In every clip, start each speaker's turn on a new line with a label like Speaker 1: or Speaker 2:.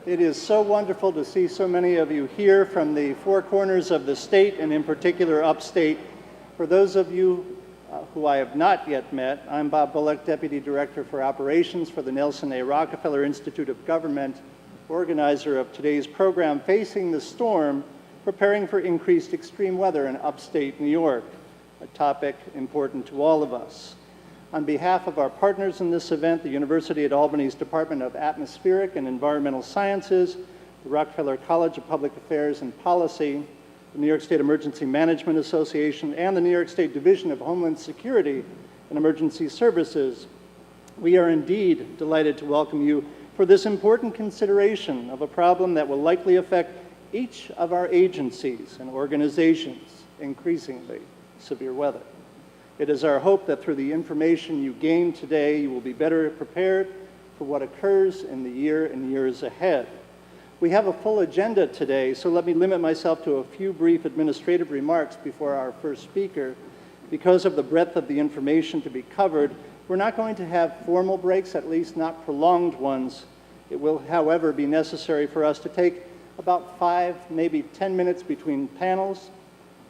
Speaker 1: It is so wonderful to see so many of you here from the four corners of the state, and in particular upstate. For those of you who I have not yet met, I'm Bob Bullock, Deputy Director for Operations for the Nelson A. Rockefeller Institute of Government, organizer of today's program, Facing the Storm, Preparing for Increased Extreme Weather in Upstate New York, a topic important to all of us. On behalf of our partners in this event, the University at Albany's Department of Atmospheric and Environmental Sciences, the Rockefeller College of Public Affairs and Policy, the New York State Emergency Management Association, and the New York State Division of Homeland Security and Emergency Services, we are indeed delighted to welcome you for this important consideration of a problem that will likely affect each of our agencies and organizations, increasingly severe weather. It is our hope that through the information you gain today, you will be better prepared for what occurs in the year and years ahead. We have a full agenda today, so let me limit myself to a few brief administrative remarks before our first speaker. Because of the breadth of the information to be covered, we're not going to have formal breaks, at least not prolonged ones. It will, however, be necessary for us to take about 5, maybe 10 minutes between panels.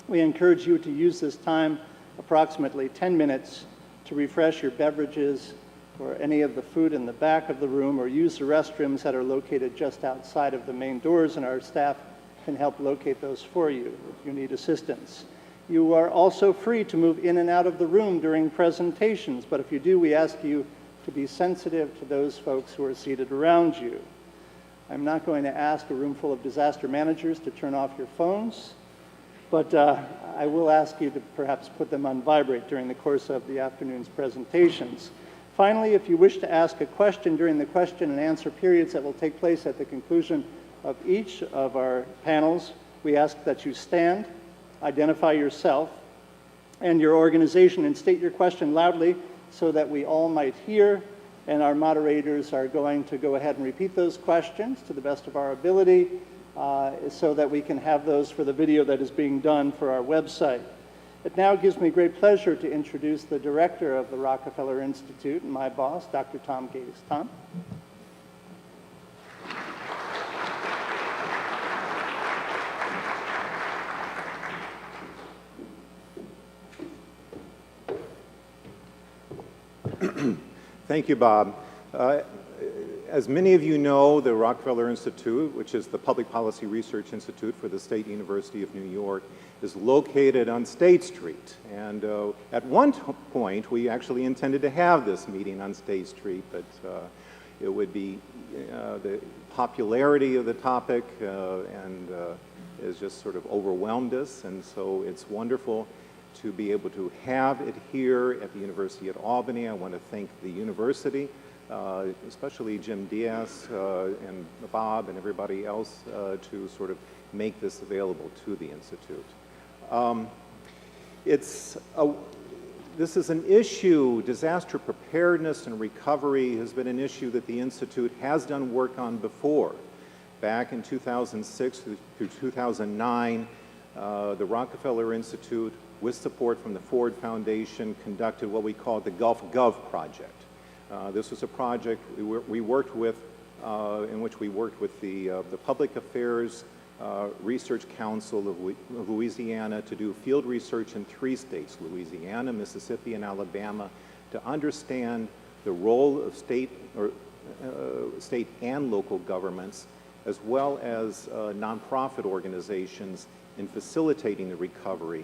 Speaker 1: We encourage you to use this time, approximately 10 minutes, to refresh your beverages or any of the food in the back of the room, or use the restrooms that are located just outside of the main doors, and our staff can help locate those for you if you need assistance. You are also free to move in and out of the room during presentations, but if you do, we ask you to be sensitive to those folks who are seated around you. I'm not going to ask a room full of disaster managers to turn off your phones, but I will ask you to perhaps put them on vibrate during the course of the afternoon's presentations. Finally, if you wish to ask a question during the question and answer periods that will take place at the conclusion of each of our panels, we ask that you stand, identify yourself and your organization, and state your question loudly so that we all might hear, and our moderators are going to go ahead and repeat those questions to the best of our ability, so that we can have those for the video that is being done for our website. It now gives me great pleasure to introduce the director of the Rockefeller Institute and my boss, Dr. Tom Gaze. Tom?
Speaker 2: Thank you, Bob. As many of you know, the Rockefeller Institute, which is the Public Policy Research Institute for the State University of New York, is located on State Street. And at one point, we actually intended to have this meeting on State Street, but it would be the popularity of the topic has just sort of overwhelmed us, and so it's wonderful to be able to have it here at the University at Albany. I want to thank the university, especially Jim Diaz and Bob and everybody else, to sort of make this available to the Institute. This is an issue. Disaster preparedness and recovery has been an issue that the Institute has done work on before. Back in 2006 through 2009, the Rockefeller Institute, with support from the Ford Foundation, conducted what we call the Gulf Gov project. This was a project we worked with, in which we worked with the Public Affairs Research Council of Louisiana to do field research in 3 states, Louisiana, Mississippi, and Alabama, to understand the role of state and local governments, as well as nonprofit organizations in facilitating the recovery.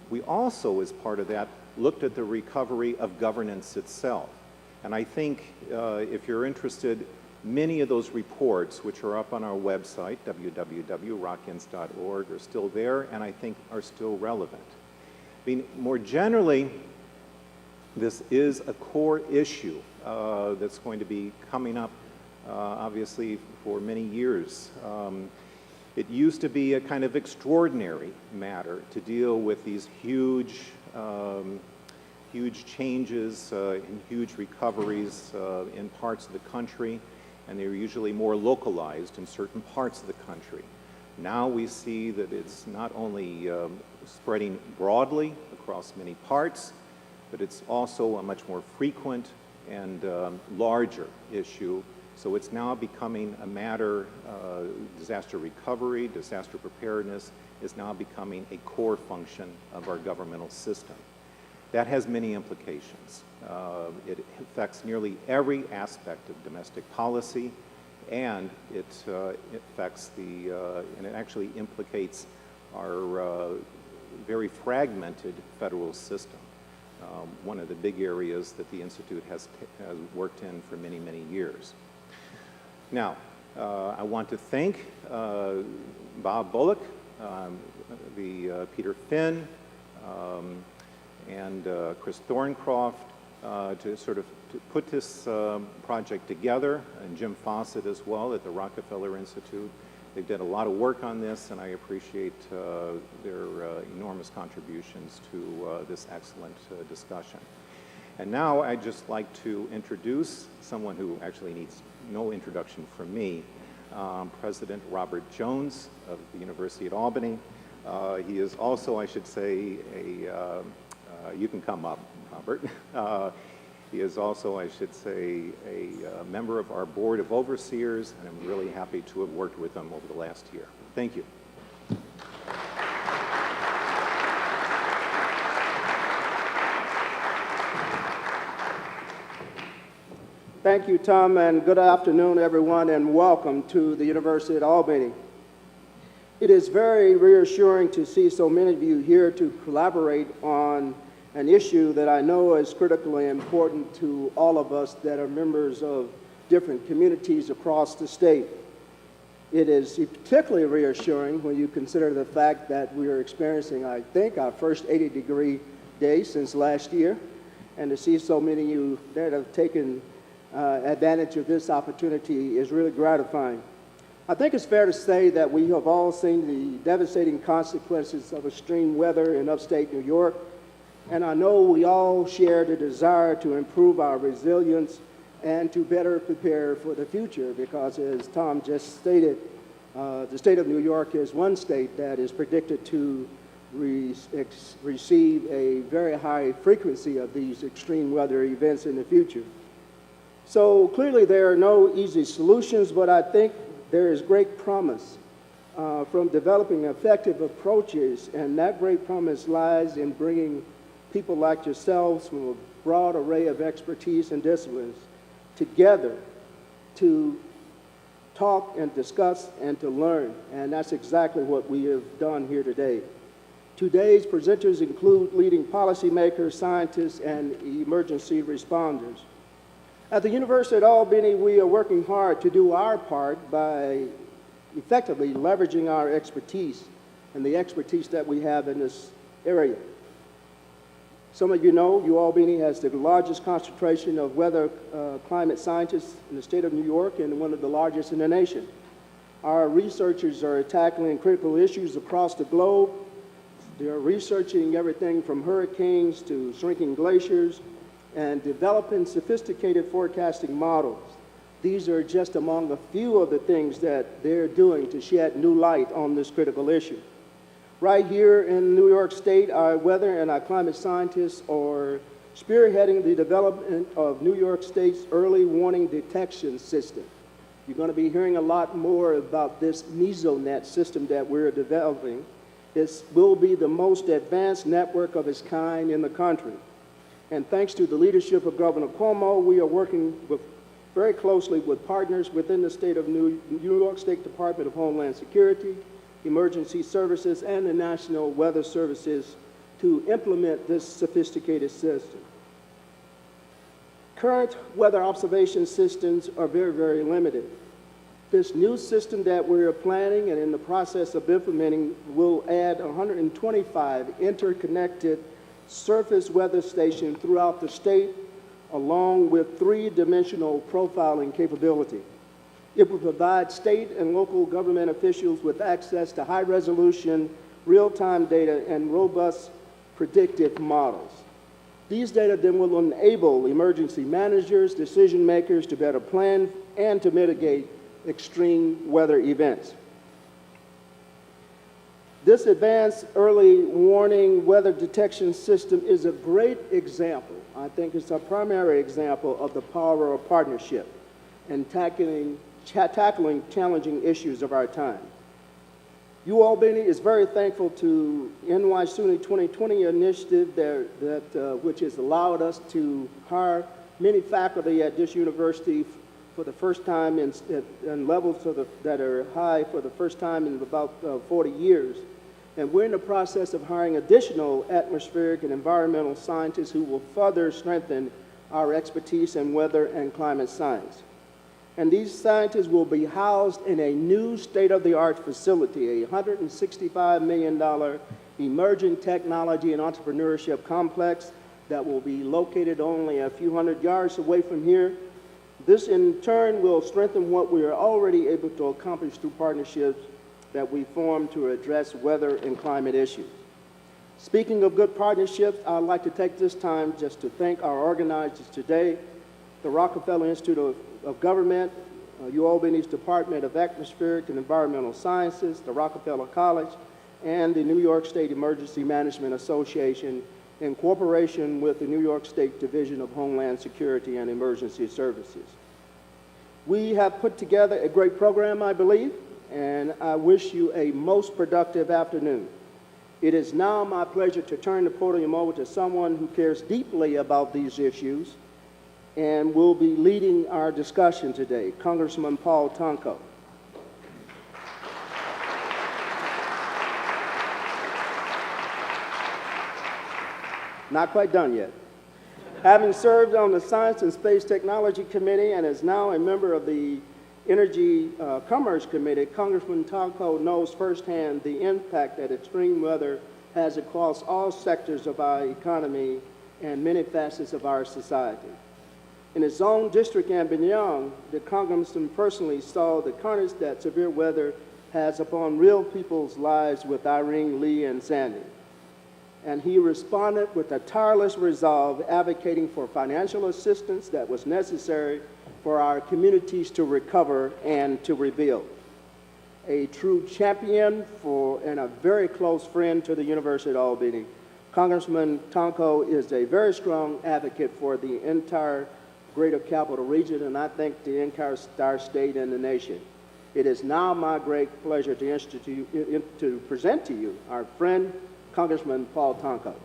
Speaker 2: We also, as part of that, looked at the recovery of governance itself. And I think if you're interested, many of those reports, which are up on our website, www.rockins.org, are still there, and I think are still relevant. I mean, more generally, this is a core issue that's going to be coming up, obviously, for many years. It used to be a kind of extraordinary matter to deal with these huge changes and huge recoveries in parts of the country, and they were usually more localized in certain parts of the country. Now we see that it's not only spreading broadly across many parts, but it's also a much more frequent and larger issue So it's now becoming a matter, disaster recovery, disaster preparedness is now becoming a core function of our governmental system. That has many implications. It affects nearly every aspect of domestic policy, and it affects and it actually implicates our very fragmented federal system. One of the big areas that the Institute has worked in for many, many years. Now, I want to thank Bob Bullock, Peter Finn, and Chris Thorncroft to put this project together, and Jim Fawcett as well at the Rockefeller Institute. They've done a lot of work on this, and I appreciate their enormous contributions to this excellent discussion. And now I'd just like to introduce someone who actually needs no introduction from me, President Robert Jones of the University at Albany. He is also, I should say, you can come up, Robert. He is also, I should say, a member of our Board of Overseers, and I'm really happy to have worked with him over the last year. Thank you.
Speaker 3: Thank you, Tom, and good afternoon, everyone, and welcome to the University at Albany. It is very reassuring to see so many of you here to collaborate on an issue that I know is critically important to all of us that are members of different communities across the state. It is particularly reassuring when you consider the fact that we are experiencing, I think, our first 80-degree day since last year, and to see so many of you that have taken advantage of this opportunity is really gratifying. I think it's fair to say that we have all seen the devastating consequences of extreme weather in upstate New York, and I know we all share the desire to improve our resilience and to better prepare for the future, because as Tom just stated, the state of New York is one state that is predicted to receive a very high frequency of these extreme weather events in the future. So clearly there are no easy solutions, but I think there is great promise from developing effective approaches, and that great promise lies in bringing people like yourselves from a broad array of expertise and disciplines together to talk and discuss and to learn, and that's exactly what we have done here today. Today's presenters include leading policymakers, scientists, and emergency responders. At the University at Albany, we are working hard to do our part by effectively leveraging our expertise and the expertise that we have in this area. Some of you know UAlbany has the largest concentration of weather climate scientists in the state of New York and one of the largest in the nation. Our researchers are tackling critical issues across the globe. They are researching everything from hurricanes to shrinking glaciers and developing sophisticated forecasting models. These are just among a few of the things that they're doing to shed new light on this critical issue. Right here in New York State, our weather and our climate scientists are spearheading the development of New York State's early warning detection system. You're going to be hearing a lot more about this mesonet system that we're developing. This will be the most advanced network of its kind in the country. And thanks to the leadership of Governor Cuomo, we are working very closely with partners within the state of New York State Department of Homeland Security, Emergency Services, and the National Weather Services to implement this sophisticated system. Current weather observation systems are very, very limited. This new system that we're planning and in the process of implementing will add 125 interconnected surface weather stations throughout the state, along with three-dimensional profiling capability. It will provide state and local government officials with access to high-resolution, real-time data and robust predictive models. These data then will enable emergency managers, decision makers to better plan and to mitigate extreme weather events. This advanced early warning weather detection system is a great example. I think it's a primary example of the power of partnership. and tackling challenging issues of our time. Albany is very thankful to NY SUNY 2020 initiative which has allowed us to hire many faculty at this university for the first time in levels that are high for the first time in about 40 years. And we're in the process of hiring additional atmospheric and environmental scientists who will further strengthen our expertise in weather and climate science. And these scientists will be housed in a new state-of-the-art facility, a $165 million emerging technology and entrepreneurship complex that will be located only a few hundred yards away from here. This, in turn, will strengthen what we are already able to accomplish through partnerships that we form to address weather and climate issues. Speaking of good partnerships, I'd like to take this time just to thank our organizers today, the Rockefeller Institute of Government, UAlbany's Department of Atmospheric and Environmental Sciences, the Rockefeller College, and the New York State Emergency Management Association in cooperation with the New York State Division of Homeland Security and Emergency Services. We have put together a great program, I believe, and I wish you a most productive afternoon. It is now my pleasure to turn the podium over to someone who cares deeply about these issues and will be leading our discussion today, Congressman Paul Tonko. Not quite done yet. Having served on the Science and Space Technology Committee and is now a member of the Energy Commerce Committee, Congressman Tonko knows firsthand the impact that extreme weather has across all sectors of our economy and many facets of our society. In his own district and beyond, the Congressman personally saw the carnage that severe weather has upon real people's lives with Irene, Lee, and Sandy. And he responded with a tireless resolve, advocating for financial assistance that was necessary for our communities to recover and to rebuild. A true champion and a very close friend to the University of Albany, Congressman Tonko is a very strong advocate for the entire Greater Capital Region, and I think the entire state and the nation. It is now my great pleasure to present to you our friend, Congressman Paul Tonko.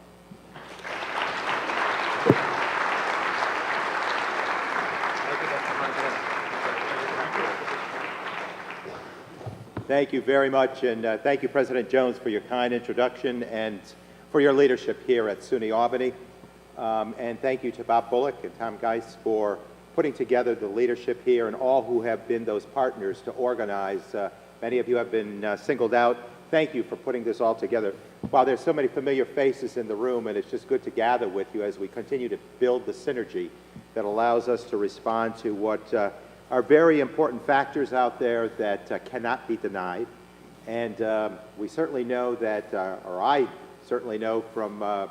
Speaker 4: Thank you very much, and thank you, President Jones, for your kind introduction and for your leadership here at SUNY Albany. And thank you to Bob Bullock and Tom Geis for putting together the leadership here and all who have been those partners to organize. Many of you have been singled out. Thank you for putting this all together. While there's so many familiar faces in the room, and it's just good to gather with you as we continue to build the synergy that allows us to respond to what are very important factors out there that cannot be denied. And we certainly know that, or I certainly know from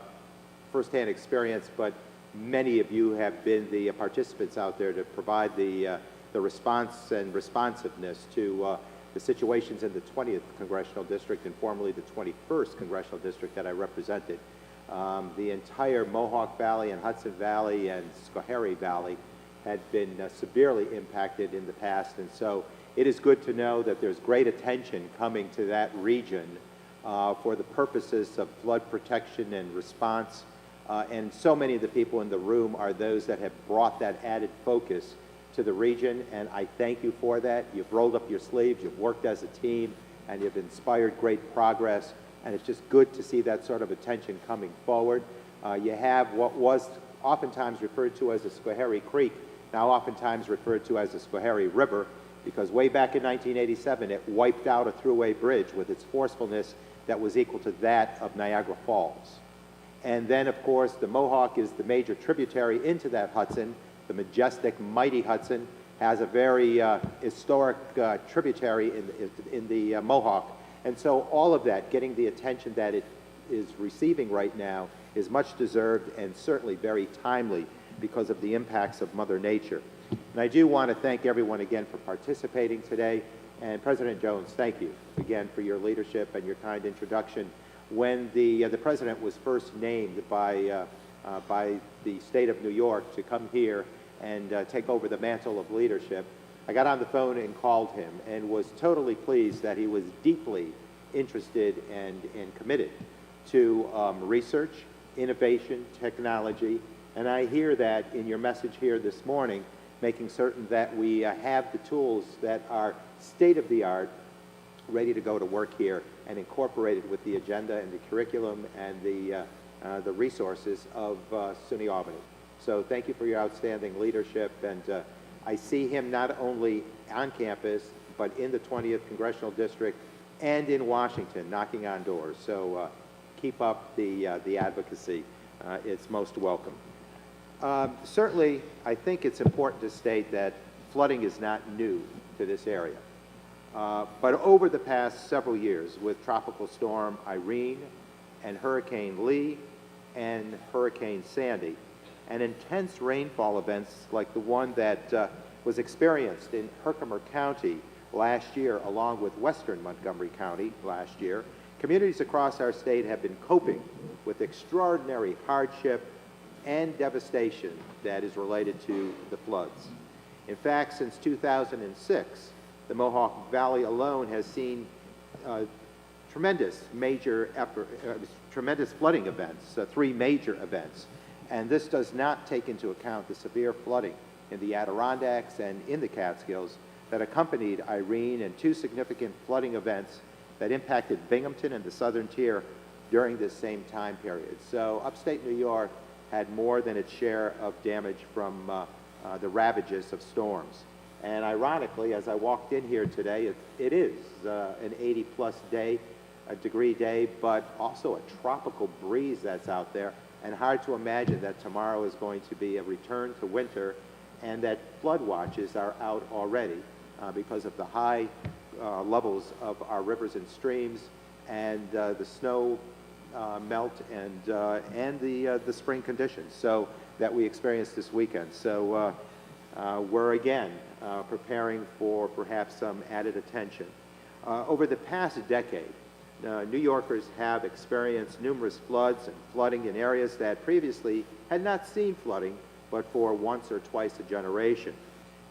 Speaker 4: firsthand experience, but many of you have been the participants out there to provide the response and responsiveness to the situations in the 20th Congressional District and formerly the 21st Congressional District that I represented. The entire Mohawk Valley and Hudson Valley and Schoharie Valley had been severely impacted in the past, and so it is good to know that there's great attention coming to that region for the purposes of flood protection and response. And so many of the people in the room are those that have brought that added focus to the region, and I thank you for that. You've rolled up your sleeves, you've worked as a team, and you've inspired great progress, and it's just good to see that sort of attention coming forward. You have what was oftentimes referred to as the Schoharie Creek, now oftentimes referred to as the Schoharie River, because way back in 1987, it wiped out a thruway bridge with its forcefulness that was equal to that of Niagara Falls. And then, of course, the Mohawk is the major tributary into that Hudson. The majestic, mighty Hudson has a very historic tributary in the Mohawk. And so all of that, getting the attention that it is receiving right now, is much deserved and certainly very timely because of the impacts of Mother Nature. And I do want to thank everyone again for participating today. And President Jones, thank you again for your leadership and your kind introduction. When the President was first named by the state of New York to come here and take over the mantle of leadership, I got on the phone and called him and was totally pleased that he was deeply interested and committed to research, innovation, technology, and I hear that in your message here this morning, making certain that we have the tools that are state-of-the-art, ready to go to work here and incorporated with the agenda and the curriculum and the resources of SUNY Albany. So thank you for your outstanding leadership, and I see him not only on campus, but in the 20th Congressional District and in Washington, knocking on doors. So keep up the advocacy. It's most welcome. Certainly, I think it's important to state that flooding is not new to this area. But over the past several years, with Tropical Storm Irene and Hurricane Lee and Hurricane Sandy, and intense rainfall events like the one that was experienced in Herkimer County last year, along with western Montgomery County last year, communities across our state have been coping with extraordinary hardship and devastation that is related to the floods. In fact, since 2006, the Mohawk Valley alone has seen tremendous flooding events, 3 major events. And this does not take into account the severe flooding in the Adirondacks and in the Catskills that accompanied Irene and 2 significant flooding events that impacted Binghamton and the southern tier during this same time period. So upstate New York had more than its share of damage from the ravages of storms. And ironically, as I walked in here today, it is an 80-plus degree day, but also a tropical breeze that's out there, and hard to imagine that tomorrow is going to be a return to winter, and that flood watches are out already because of the high levels of our rivers and streams, and the snow melt and the spring conditions so that we experienced this weekend. So we're again preparing for perhaps some added attention. Over the past decade, New Yorkers have experienced numerous floods and flooding in areas that previously had not seen flooding, but for once or twice a generation.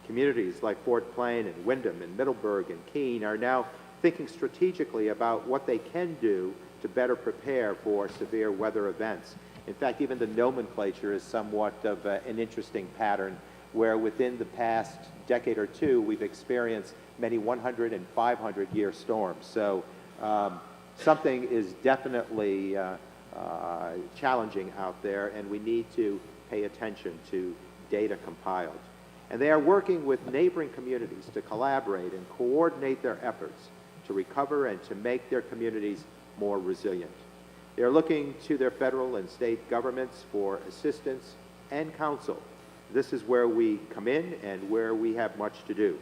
Speaker 4: Communities like Fort Plain and Wyndham and Middleburg and Keene are now thinking strategically about what they can do to better prepare for severe weather events. In fact, even the nomenclature is somewhat of an interesting pattern, where within the past decade or two, we've experienced many 100 and 500-year storms. So something is definitely challenging out there, and we need to pay attention to data compiled. And they are working with neighboring communities to collaborate and coordinate their efforts to recover and to make their communities more resilient. They are looking to their federal and state governments for assistance and counsel. This is where we come in and where we have much to do.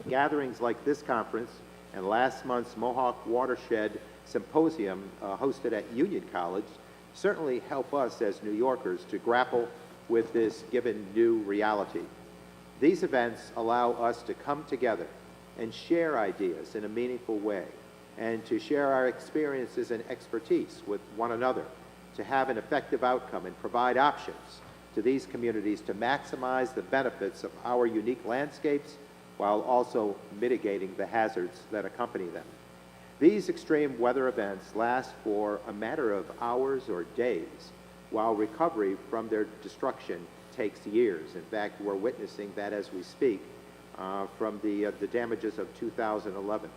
Speaker 4: Gatherings like this conference and last month's Mohawk Watershed Symposium hosted at Union College certainly help us as New Yorkers to grapple with this given new reality. These events allow us to come together and share ideas in a meaningful way, and to share our experiences and expertise with one another, to have an effective outcome and provide options to these communities to maximize the benefits of our unique landscapes while also mitigating the hazards that accompany them. These extreme weather events last for a matter of hours or days, while recovery from their destruction takes years. In fact, we're witnessing that as we speak from the damages of 2011.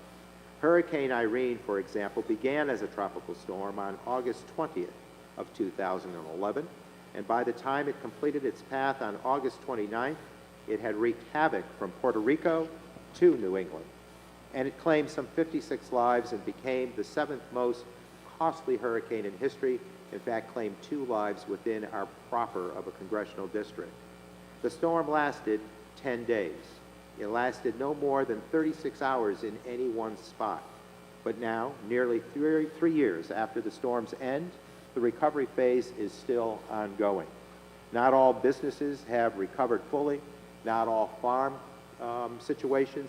Speaker 4: Hurricane Irene, for example, began as a tropical storm on August 20th of 2011, and by the time it completed its path on August 29th, it had wreaked havoc from Puerto Rico to New England. And it claimed some 56 lives and became the 7th most costly hurricane in history. In fact, claimed 2 lives within our proper of a congressional district. The storm lasted 10 days. It lasted no more than 36 hours in any one spot. But now, nearly 3 years after the storm's end, the recovery phase is still ongoing. Not all businesses have recovered fully. Not all farm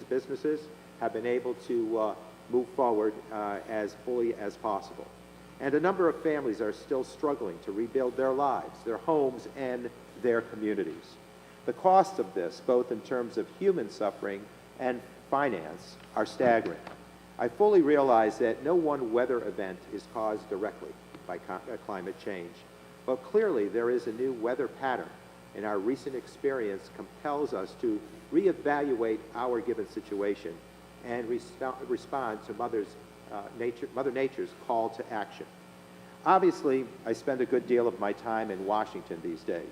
Speaker 4: businesses have been able to move forward as fully as possible. And a number of families are still struggling to rebuild their lives, their homes, and their communities. The costs of this, both in terms of human suffering and finance, are staggering. I fully realize that no one weather event is caused directly by climate change, but clearly there is a new weather pattern, and our recent experience compels us to reevaluate our given situation and respond to Mother Nature's call to action. Obviously, I spend a good deal of my time in Washington these days,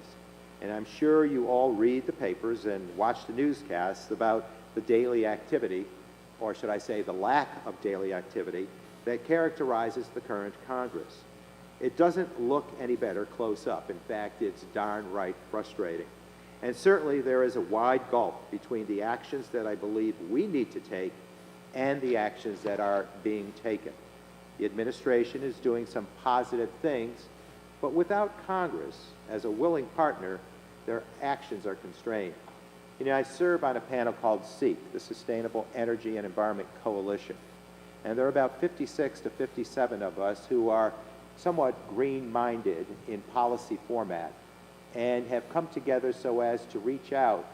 Speaker 4: and I'm sure you all read the papers and watch the newscasts about the daily activity, or should I say the lack of daily activity, that characterizes the current Congress. It doesn't look any better close up. In fact, it's darn right frustrating. And certainly there is a wide gulf between the actions that I believe we need to take and the actions that are being taken. The administration is doing some positive things, but without Congress as a willing partner, their actions are constrained. You know, I serve on a panel called SEEK, the Sustainable Energy and Environment Coalition, and there are about 56 to 57 of us who are somewhat green-minded in policy format and have come together so as to reach out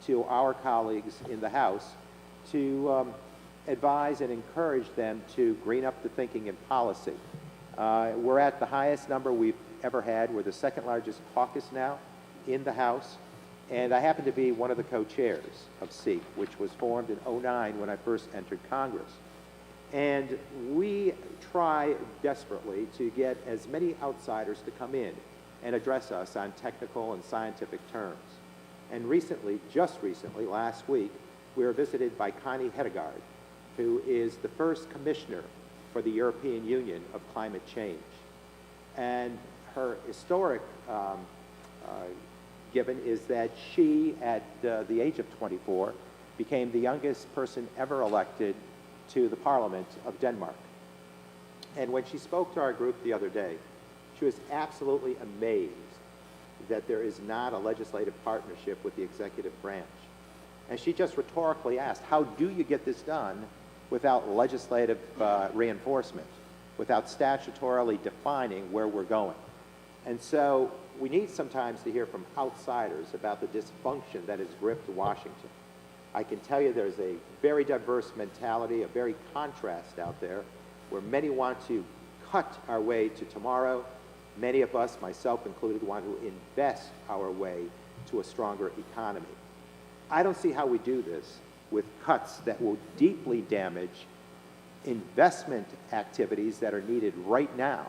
Speaker 4: to our colleagues in the House to advise and encourage them to green up the thinking in policy. We're at the highest number we've ever had. We're the second largest caucus now in the House, and I happen to be one of the co-chairs of SEEK, which was formed in '09 when I first entered Congress. And we try desperately to get as many outsiders to come in and address us on technical and scientific terms. And recently, just recently, last week, we were visited by Connie Hedegaard, who is the first commissioner for the European Union of climate change. And her historic given is that she, at the age of 24, became the youngest person ever elected to the Parliament of Denmark. And when she spoke to our group the other day, she was absolutely amazed that there is not a legislative partnership with the executive branch. And she just rhetorically asked, how do you get this done without legislative reinforcement, without statutorily defining where we're going? And so we need sometimes to hear from outsiders about the dysfunction that has gripped Washington. I can tell you there's a very diverse mentality, a very contrast out there, where many want to cut our way to tomorrow. Many of us, myself included, want to invest our way to a stronger economy. I don't see how we do this with cuts that will deeply damage investment activities that are needed right now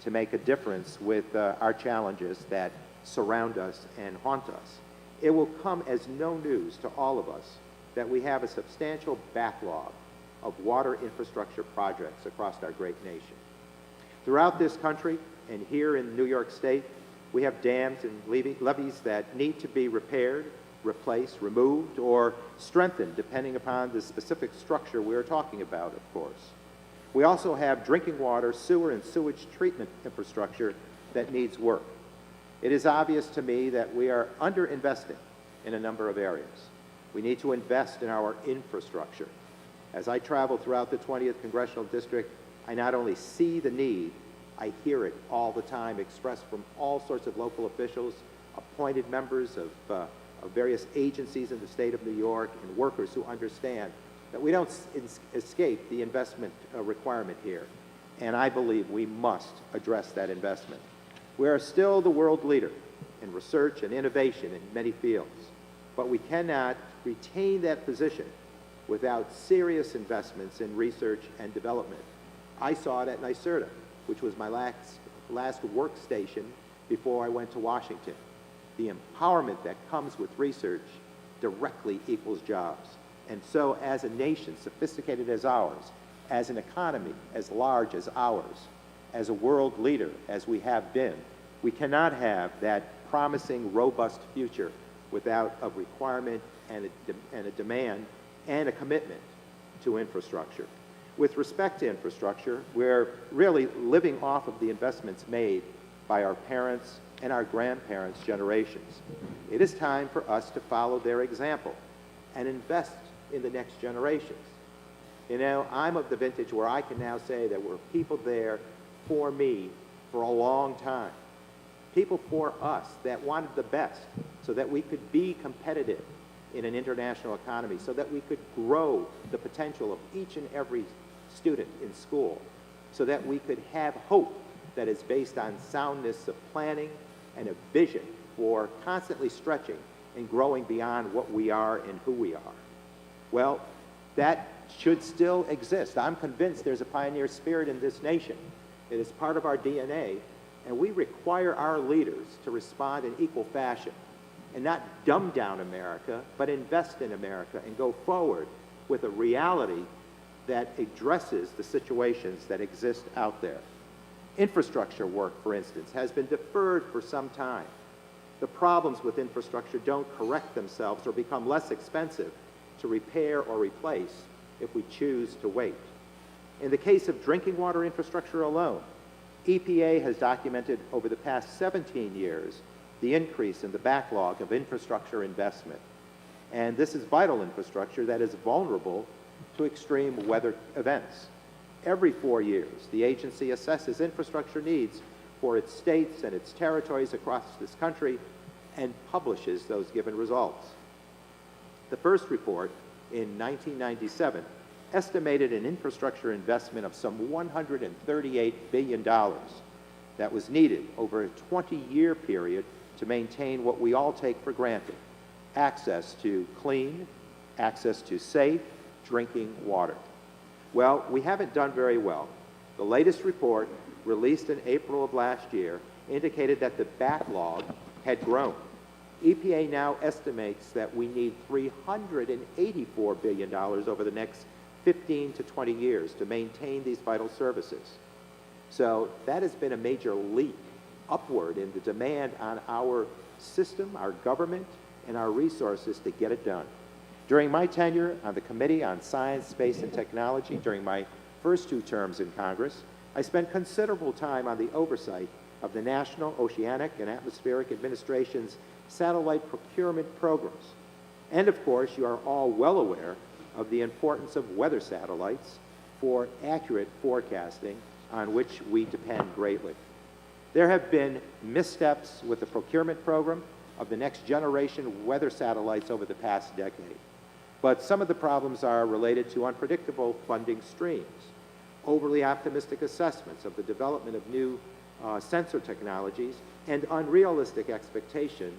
Speaker 4: to make a difference with our challenges that surround us and haunt us. It will come as no news to all of us that we have a substantial backlog of water infrastructure projects across our great nation. Throughout this country and here in New York State, we have dams and levees that need to be repaired, replaced, removed, or strengthened, depending upon the specific structure we are talking about, of course. We also have drinking water, sewer, and sewage treatment infrastructure that needs work. It is obvious to me that we are underinvesting in a number of areas. We need to invest in our infrastructure. As I travel throughout the 20th Congressional District, I not only see the need, I hear it all the time expressed from all sorts of local officials, appointed members of various agencies in the state of New York, and workers who understand that we don't escape the investment requirement here. And I believe we must address that investment. We are still the world leader in research and innovation in many fields, but we cannot retain that position without serious investments in research and development. I saw it at NYSERDA, which was my last workstation before I went to Washington. The empowerment that comes with research directly equals jobs. And so as a nation sophisticated as ours, as an economy as large as ours, as a world leader as we have been, we cannot have that promising, robust future without a requirement and a demand and a commitment to infrastructure. With respect to infrastructure, we're really living off of the investments made by our parents and our grandparents' generations. It is time for us to follow their example and invest in the next generations. You know, I'm of the vintage where I can now say there were people there for me for a long time. people for us that wanted the best so that we could be competitive in an international economy, so that we could grow the potential of each and every student in school, so that we could have hope that is based on soundness of planning and a vision for constantly stretching and growing beyond what we are and who we are. Well, that should still exist. I'm convinced there's a pioneer spirit in this nation. It is part of our DNA, and we require our leaders to respond in equal fashion and not dumb down America, but invest in America and go forward with a reality that addresses the situations that exist out there. Infrastructure work, for instance, has been deferred for some time. The problems with infrastructure don't correct themselves or become less expensive to repair or replace if we choose to wait. In the case of drinking water infrastructure alone, EPA has documented over the past 17 years the increase in the backlog of infrastructure investment. And this is vital infrastructure that is vulnerable to extreme weather events. Every 4 years, the agency assesses infrastructure needs for its states and its territories across this country and publishes those given results. The first report in 1997 estimated an infrastructure investment of some $138 billion that was needed over a 20-year period to maintain what we all take for granted: access to clean, access to safe drinking water. Well, we haven't done very well. The latest report, released in April of last year, indicated that the backlog had grown. EPA now estimates that we need $384 billion over the next 15 to 20 years to maintain these vital services. So that has been a major leap upward in the demand on our system, our government, and our resources to get it done. During my tenure on the Committee on Science, Space, and Technology, during my first 2 terms in Congress, I spent considerable time on the oversight of the National Oceanic and Atmospheric Administration's satellite procurement programs. And of course, you are all well aware of the importance of weather satellites for accurate forecasting, on which we depend greatly. There have been missteps with the procurement program of the next generation weather satellites over the past decade. But some of the problems are related to unpredictable funding streams, overly optimistic assessments of the development of new sensor technologies, and unrealistic expectation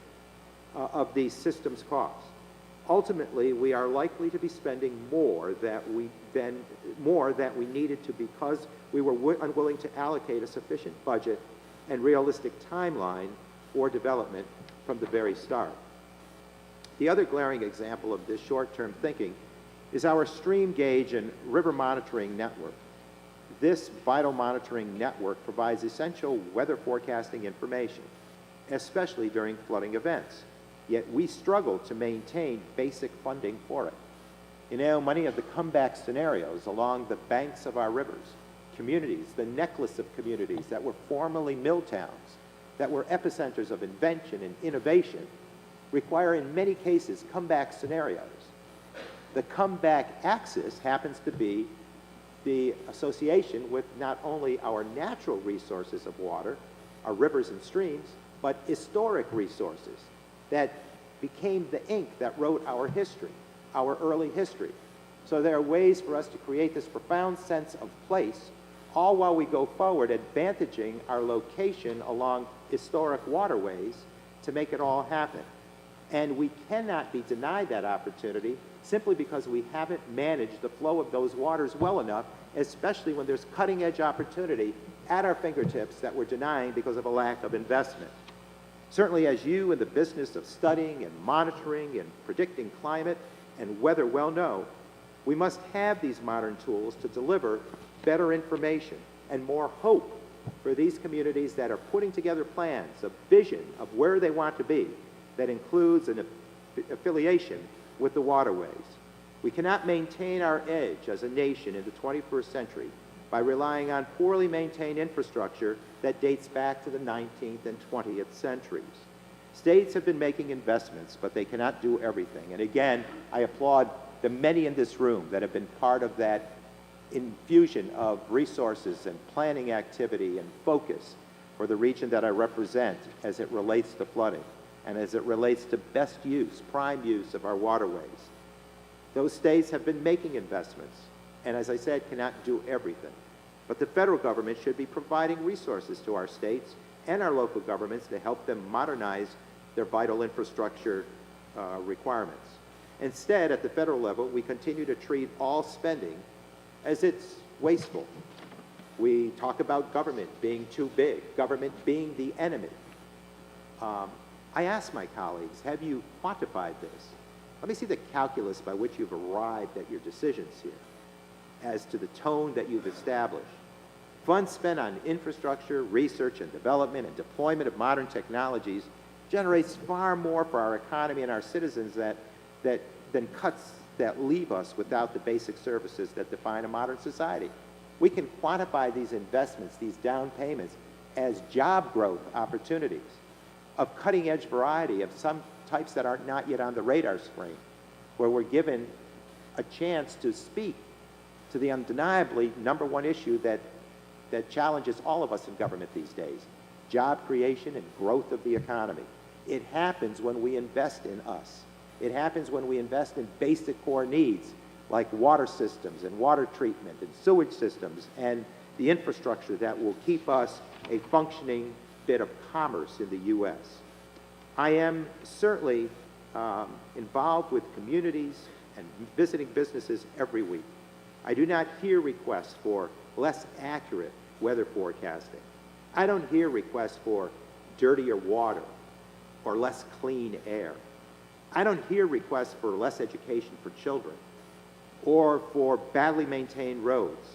Speaker 4: of these systems' costs. Ultimately, we are likely to be spending more that we needed to because we were unwilling to allocate a sufficient budget and realistic timeline for development from the very start. The other glaring example of this short-term thinking is our stream gauge and river monitoring network. This vital monitoring network provides essential weather forecasting information, especially during flooding events. Yet we struggle to maintain basic funding for it. You know, many of the comeback scenarios along the banks of our rivers, communities, the necklace of communities that were formerly mill towns, that were epicenters of invention and innovation, require in many cases comeback scenarios. The comeback axis happens to be the association with not only our natural resources of water, our rivers and streams, but historic resources that became the ink that wrote our history, our early history. So there are ways for us to create this profound sense of place, all while we go forward advantaging our location along historic waterways to make it all happen. And we cannot be denied that opportunity simply because we haven't managed the flow of those waters well enough, especially when there's cutting-edge opportunity at our fingertips that we're denying because of a lack of investment. Certainly, as you in the business of studying and monitoring and predicting climate and weather well know, we must have these modern tools to deliver better information and more hope for these communities that are putting together plans, a vision of where they want to be that includes an affiliation with the waterways. We cannot maintain our edge as a nation in the 21st century by relying on poorly maintained infrastructure that dates back to the 19th and 20th centuries. States have been making investments, but they cannot do everything. And again, I applaud the many in this room that have been part of that infusion of resources and planning activity and focus for the region that I represent as it relates to flooding and as it relates to best use, prime use of our waterways. Those states have been making investments, and as I said, cannot do everything. But the federal government should be providing resources to our states and our local governments to help them modernize their vital infrastructure requirements. Instead, at the federal level, we continue to treat all spending as it's wasteful. We talk about government being too big, government being the enemy. I ask my colleagues, have you quantified this? Let me see the calculus by which you've arrived at your decisions here as to the tone that you've established. Funds spent on infrastructure, research and development and deployment of modern technologies generates far more for our economy and our citizens than cuts that leave us without the basic services that define a modern society. We can quantify these investments, these down payments, as job growth opportunities of cutting-edge variety of some types that are not yet on the radar screen, where we're given a chance to speak to the undeniably number one issue that challenges all of us in government these days, job creation and growth of the economy. It happens when we invest in us. It happens when we invest in basic core needs like water systems and water treatment and sewage systems and the infrastructure that will keep us a functioning bit of commerce in the U.S. I am certainly involved with communities and visiting businesses every week. I do not hear requests for less accurate weather forecasting. I don't hear requests for dirtier water or less clean air. I don't hear requests for less education for children or for badly maintained roads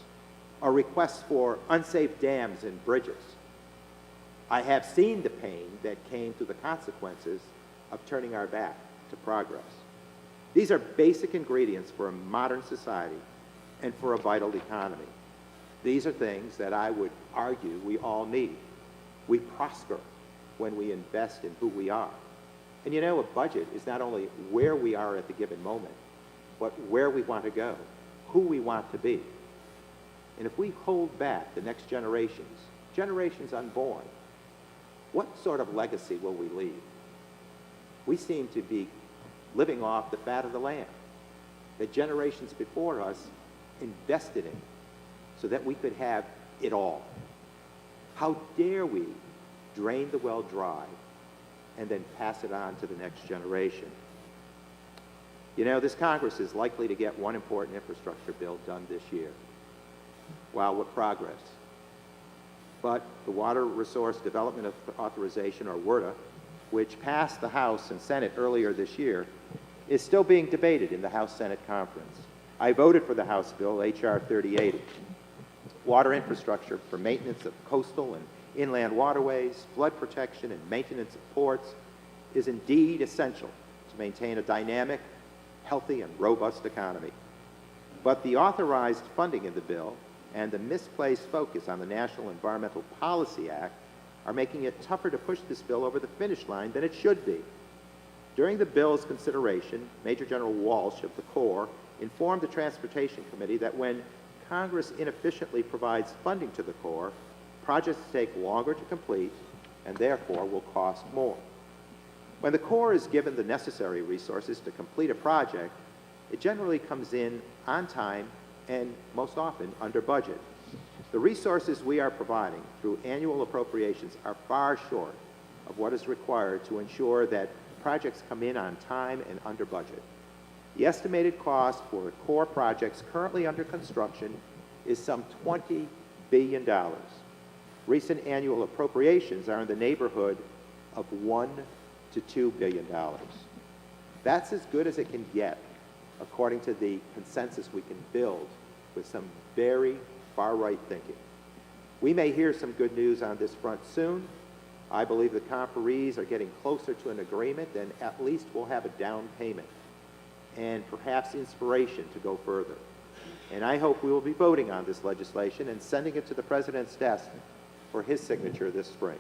Speaker 4: or requests for unsafe dams and bridges. I have seen the pain that came through the consequences of turning our back to progress. These are basic ingredients for a modern society and for a vital economy. These are things that I would argue we all need. We prosper when we invest in who we are. And you know, a budget is not only where we are at the given moment, but where we want to go, who we want to be. And if we hold back the next generations unborn, what sort of legacy will we leave? We seem to be living off the fat of the land that generations before us invested in so that we could have it all. How dare we drain the well dry and then pass it on to the next generation? You know, this Congress is likely to get one important infrastructure bill done this year. Wow, what progress. But the Water Resource Development Authorization, or WRDA, which passed the House and Senate earlier this year, is still being debated in the House-Senate conference. I voted for the House bill, H.R. 3080. Water infrastructure for maintenance of coastal and inland waterways, flood protection, and maintenance of ports is indeed essential to maintain a dynamic, healthy, and robust economy. But the authorized funding in the bill and the misplaced focus on the National Environmental Policy Act are making it tougher to push this bill over the finish line than it should be. During the bill's consideration, Major General Walsh of the Corps informed the Transportation Committee that when Congress inefficiently provides funding to the Corps, projects take longer to complete and therefore will cost more. When the Corps is given the necessary resources to complete a project, it generally comes in on time and most often under budget. The resources we are providing through annual appropriations are far short of what is required to ensure that projects come in on time and under budget. The estimated cost for Corps projects currently under construction is some $20 billion. Recent annual appropriations are in the neighborhood of $1 to $2 billion. That's as good as it can get, according to the consensus we can build with some very far-right thinking. We may hear some good news on this front soon. I believe the conferees are getting closer to an agreement, and at least we'll have a down payment and perhaps inspiration to go further. And I hope we will be voting on this legislation and sending it to the President's desk for his signature this spring.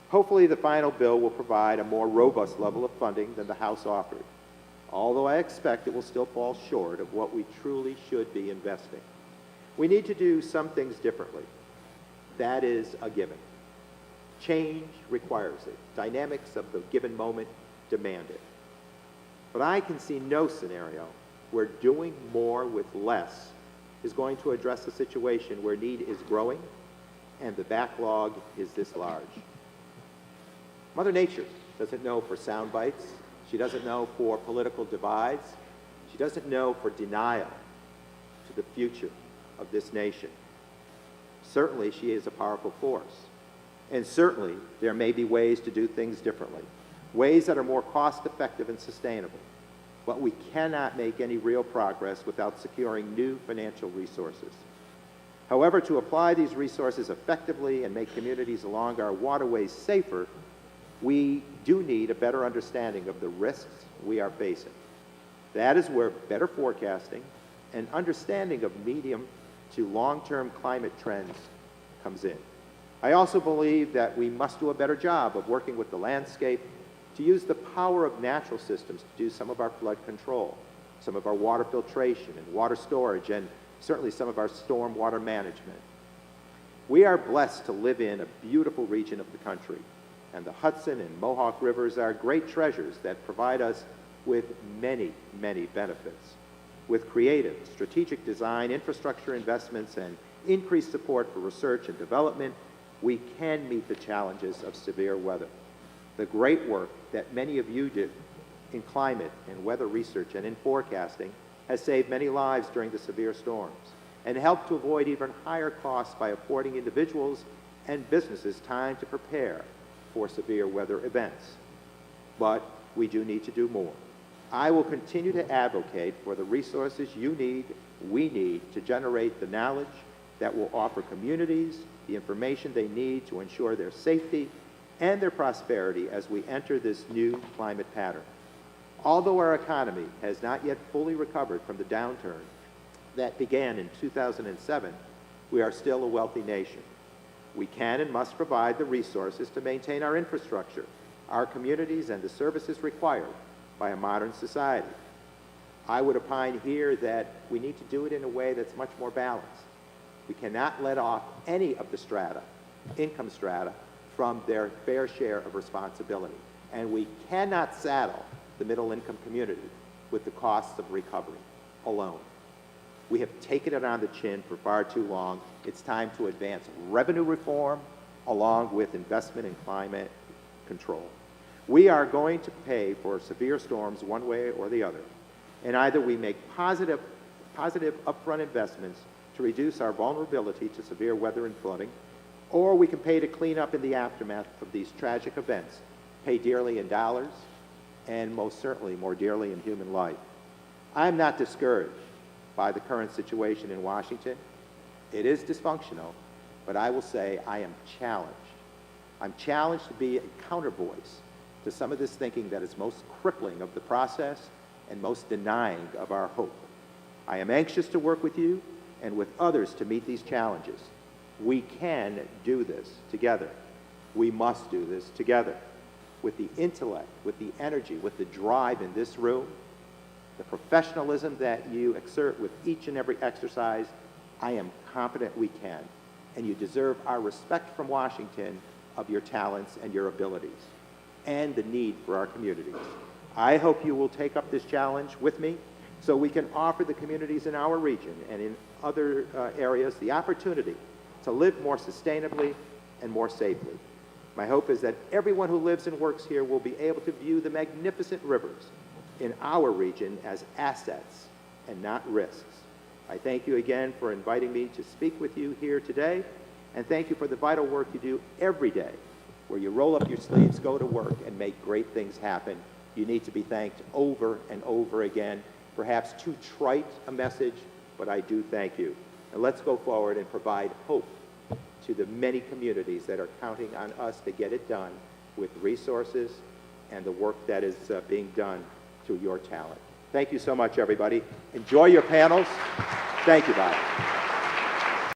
Speaker 4: Hopefully the final bill will provide a more robust level of funding than the House offered, although I expect it will still fall short of what we truly should be investing. We need to do some things differently. That is a given. Change requires it. Dynamics of the given moment demand it. But I can see no scenario where doing more with less is going to address a situation where need is growing and the backlog is this large. Mother Nature doesn't know for sound bites. She doesn't know for political divides. She doesn't know for denial to the future of this nation. Certainly, she is a powerful force. And certainly, there may be ways to do things differently, ways that are more cost-effective and sustainable. But we cannot make any real progress without securing new financial resources. However, to apply these resources effectively and make communities along our waterways safer, we do need a better understanding of the risks we are facing. That is where better forecasting and understanding of medium to long-term climate trends comes in. I also believe that we must do a better job of working with the landscape to use the power of natural systems to do some of our flood control, some of our water filtration and water storage, and certainly some of our storm water management. We are blessed to live in a beautiful region of the country, and the Hudson and Mohawk rivers are great treasures that provide us with many, many benefits. With creative, strategic design, infrastructure investments, and increased support for research and development, we can meet the challenges of severe weather. The great work that many of you do in climate and weather research and in forecasting has saved many lives during the severe storms and helped to avoid even higher costs by affording individuals and businesses time to prepare for severe weather events. But we do need to do more. I will continue to advocate for the resources we need to generate the knowledge that will offer communities the information they need to ensure their safety and their prosperity as we enter this new climate pattern. Although our economy has not yet fully recovered from the downturn that began in 2007, we are still a wealthy nation. We can and must provide the resources to maintain our infrastructure, our communities, and the services required by a modern society. I would opine here that we need to do it in a way that's much more balanced. We cannot let off any of the strata, income strata, from their fair share of responsibility. And we cannot saddle the middle-income community with the costs of recovery alone. We have taken it on the chin for far too long. It's time to advance revenue reform along with investment in climate control. We are going to pay for severe storms one way or the other. And either we make positive upfront investments to reduce our vulnerability to severe weather and flooding, or we can pay to clean up in the aftermath of these tragic events, pay dearly in dollars, and most certainly more dearly in human life. I'm not discouraged by the current situation in Washington. It is dysfunctional, but I will say I am challenged. I'm challenged to be a countervoice to some of this thinking that is most crippling of the process and most denying of our hope. I am anxious to work with you and with others to meet these challenges. We can do this together. We must do this together. With the intellect, with the energy, with the drive in this room, the professionalism that you exert with each and every exercise, I am confident we can. And you deserve our respect from Washington of your talents and your abilities and the need for our communities. I hope you will take up this challenge with me so we can offer the communities in our region and in other areas the opportunity to live more sustainably and more safely. My hope is that everyone who lives and works here will be able to view the magnificent rivers in our region as assets and not risks. I thank you again for inviting me to speak with you here today, and thank you for the vital work you do every day, where you roll up your sleeves, go to work, and make great things happen. You need to be thanked over and over again. Perhaps too trite a message, but I do thank you. And let's go forward and provide hope to the many communities that are counting on us to get it done with resources and the work that is being done through your talent. Thank you so much, everybody. Enjoy your panels. Thank you, Bob.